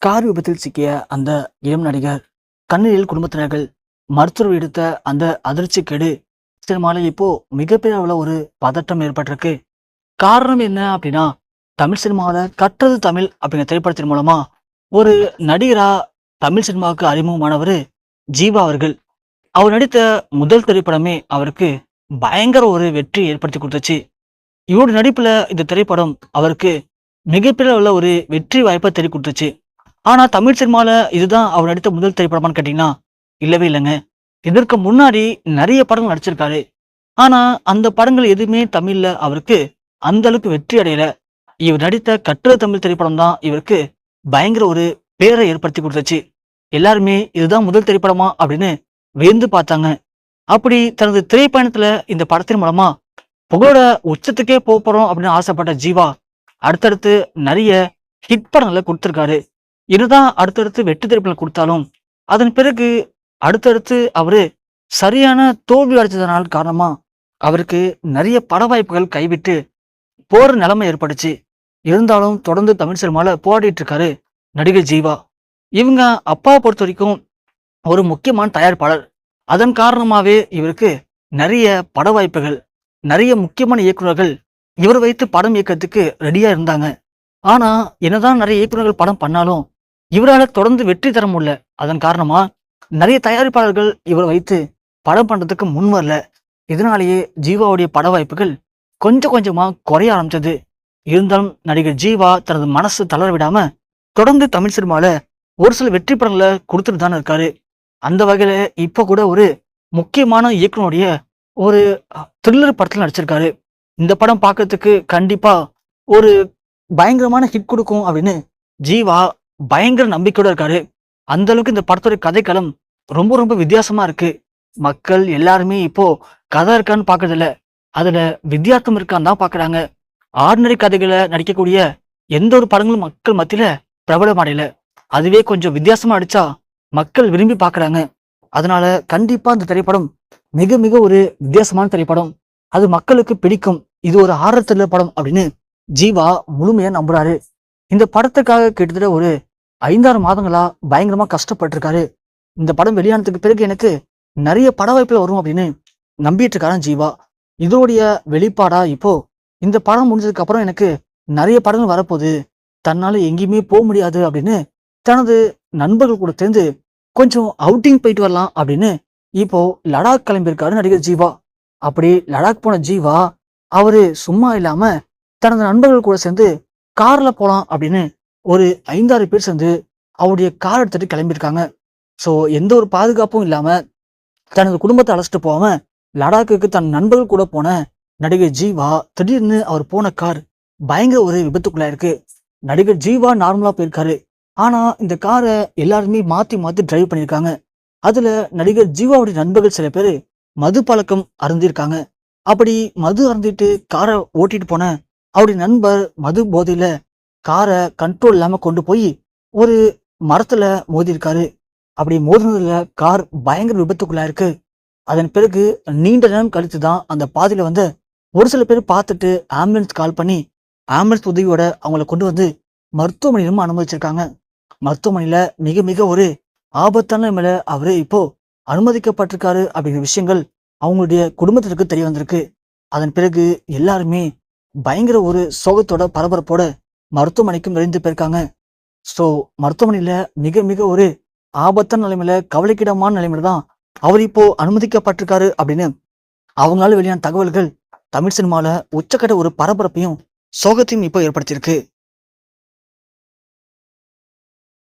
Car விபத்தில் சிக்கிய அந்த இளம் நடிகர், கண்ணீரில் குடும்பத்தினர்கள், மருத்துவர் எடுத்த அந்த அதிர்ச்சிக்கேடு சினிமால இப்போ மிகப்பெரிய அளவுல ஒரு பதட்டம் ஏற்பட்டிருக்கு. காரணம் என்ன அப்படின்னா, தமிழ் சினிமாவில கற்றது தமிழ் அப்படிங்கிற திரைப்படத்தின் மூலமா ஒரு நடிகரா தமிழ் சினிமாவுக்கு அறிமுகமானவர் ஜீவா அவர்கள். அவர் நடித்த முதல் திரைப்படமே அவருக்கு பயங்கர ஒரு வெற்றி ஏற்படுத்தி கொடுத்துச்சு. இவருடைய நடிப்புல இந்த திரைப்படம் அவருக்கு மிகப்பெரிய அளவுல ஒரு வெற்றி வாய்ப்பை தேடி கொடுத்துச்சு. ஆனா தமிழ் சினிமால இதுதான் அவர் நடித்த முதல் திரைப்படமான்னு கேட்டீங்கன்னா, இல்லவே இல்லைங்க. இதற்கு முன்னாடி நிறைய படங்கள் நடிச்சிருக்காரு. ஆனா அந்த படங்கள் எதுவுமே தமிழ்ல அவருக்கு அந்த அளவுக்கு வெற்றி அடையல. இவர் நடித்த கற்றது தமிழ் திரைப்படம் தான் இவருக்கு பயங்கர ஒரு பேரை ஏற்படுத்தி கொடுத்துச்சு. எல்லாருமே இதுதான் முதல் திரைப்படமா அப்படின்னு வியந்து பார்த்தாங்க. அப்படி தனது திரைப்பயணத்துல இந்த படத்தின் மூலமா புகழோட உச்சத்துக்கே போறோம் அப்படின்னு ஆசைப்பட்ட ஜீவா அடுத்தடுத்து நிறைய ஹிட் படங்களை கொடுத்திருக்காரு. இதுதான் அடுத்தடுத்து வெற்றி திரைப்படம் கொடுத்தாலும் அதன் பிறகு அடுத்தடுத்து அவரு சரியான தோல்வி அடைச்சதனால் காரணமா அவருக்கு நிறைய பட வாய்ப்புகள் கைவிட்டு போற நிலைமை ஏற்பட்டுச்சு. இருந்தாலும் தொடர்ந்து தமிழ் சினிமால போராடிட்டு இருக்காரு நடிகர் ஜீவா. இவங்க அப்பாவை பொறுத்த வரைக்கும் ஒரு முக்கியமான தயாரிப்பாளர். அதன் காரணமாவே இவருக்கு நிறைய பட வாய்ப்புகள், நிறைய முக்கியமான இயக்குநர்கள் இவர் வைத்து படம் இயக்கத்துக்கு ரெடியா இருந்தாங்க. ஆனா என்னதான் நிறைய இயக்குநர்கள் படம் பண்ணாலும் இவரால் தொடர்ந்து வெற்றி தர முடியல. அதன் காரணமா நிறைய தயாரிப்பாளர்கள் இவரை வைத்து படம் பண்றதுக்கு முன் வரல. இதனாலேயே ஜீவாவுடைய பட வாய்ப்புகள் கொஞ்சம் கொஞ்சமா குறைய ஆரம்பிச்சது. இருந்தாலும் நடிகர் ஜீவா தனது மனசு தளர விடாம தொடர்ந்து தமிழ் சினிமால ஒரு சில வெற்றி படங்களை கொடுத்துட்டு தானே இருக்காரு. அந்த வகையில இப்ப கூட ஒரு முக்கியமான இயக்குனருடைய ஒரு த்ரில்லர் படத்துல நடிச்சிருக்காரு. இந்த படம் பார்க்கறதுக்கு கண்டிப்பா ஒரு பயங்கரமான ஹிட் கொடுக்கும் அப்படின்னு ஜீவா பயங்கர நம்பிக்கையோட இருக்காரு. அந்த அளவுக்கு இந்த படத்தோட கதைக்களம் ரொம்ப ரொம்ப வித்தியாசமா இருக்கு. மக்கள் எல்லாருமே இப்போ கதை இருக்கான்னு பாக்குறது இல்ல, அதுல வித்தியாசம் இருக்கான்னு தான் பாக்குறாங்க. ஆர்டினரி கதைகளை நடிக்கக்கூடிய எந்த ஒரு படங்களும் மக்கள் மத்தியில பிரபலம் அடையல. அதுவே கொஞ்சம் வித்தியாசமா அடிச்சா மக்கள் விரும்பி பாக்குறாங்க. அதனால கண்டிப்பா அந்த திரைப்படம் மிக மிக ஒரு வித்தியாசமான திரைப்படம். அது மக்களுக்கு பிடிக்கும். இது ஒரு ஹாரர் த்ரில்லர் படம் அப்படின்னு ஜீவா முழுமையா நம்புறாரு. இந்த படத்துக்காக கிட்டத்தட்ட ஒரு 5-6 மாதங்களா பயங்கரமா கஷ்டப்பட்டிருக்காரு. இந்த படம் வெளியானதுக்கு பிறகு எனக்கு நிறைய பட வாய்ப்புகள் வரும் அப்படின்னு நம்பிட்டு இருக்காரு ஜீவா. இதோடைய வெளிப்பாடா இப்போ இந்த படம் முடிஞ்சதுக்கு அப்புறம் எனக்கு நிறைய படங்கள் வரப்போகுது, தன்னால எங்கேயுமே போக முடியாது அப்படின்னு தனது நண்பர்கள் கூட சேர்ந்து கொஞ்சம் அவுட்டிங் போயிட்டு வரலாம் அப்படின்னு இப்போ லடாக் கிளம்பியிருக்காரு நடிகர் ஜீவா. அப்படி லடாக் போன ஜீவா அவரு சும்மா இல்லாம தனது நண்பர்கள் கூட சேர்ந்து கார்ல போலாம் அப்படின்னு ஒரு 5-6 பேர் சேர்ந்து அவருடைய கார் எடுத்துட்டு கிளம்பியிருக்காங்க. ஸோ எந்த ஒரு பாதுகாப்பும் இல்லாம தனது குடும்பத்தை அழைச்சிட்டு போகாம லடாக்குக்கு தன் நண்பர்கள் கூட போன நடிகர் ஜீவா திடீர்னு அவர் போன கார் பயங்கர ஒரு விபத்துக்குள்ளாயிருக்கு. நடிகர் ஜீவா நார்மலா போயிருக்காரு. ஆனா இந்த காரை எல்லாருமே மாத்தி மாத்தி டிரைவ் பண்ணியிருக்காங்க. அதுல நடிகர் ஜீவாவுடைய நண்பர்கள் சில பேர் மது பழக்கம் அருந்திருக்காங்க. அப்படி மது அருந்திட்டு காரை ஓட்டிட்டு போன அவருடைய நண்பர் மது போதையில காரை கண்ட்ரோல் இல்லாம கொண்டு போய் ஒரு மரத்துல மோதிருக்காரு. அப்படி மோதினதுல கார் பயங்கர விபத்துக்குள்ளாயிருக்கு. அதன் பிறகு நீண்ட நேரம் கழித்து தான் அந்த பாதையில வந்து ஒரு சில பேர் பார்த்துட்டு ஆம்புலன்ஸ் கால் பண்ணி ஆம்புலன்ஸ் உதவியோட அவங்கள கொண்டு வந்து மருத்துவமனையிலும் அனுமதிச்சிருக்காங்க. மருத்துவமனையில மிக மிக ஒரு ஆபத்தான நிலைமையில அவரு இப்போ அனுமதிக்கப்பட்டிருக்காரு அப்படிங்கிற விஷயங்கள் அவங்களுடைய குடும்பத்திற்கு தெரிய வந்திருக்கு. அதன் பிறகு எல்லாருமே பயங்கர ஒரு சோகத்தோட பரபரப்போட மருத்துவமனைக்கும் விரைந்து போயிருக்காங்க. ஸோ மருத்துவமனையில மிக மிக ஒரு ஆபத்தான நிலைமையில கவலைக்கிடமான நிலைமையில தான் அவர் இப்போ அனுமதிக்கப்பட்டிருக்காரு அப்படின்னு அவங்களால வெளியான தகவல்கள் தமிழ் சினிமால உச்சக்கட்ட ஒரு பரபரப்பையும் சோகத்தையும் இப்போ ஏற்படுத்தியிருக்கு.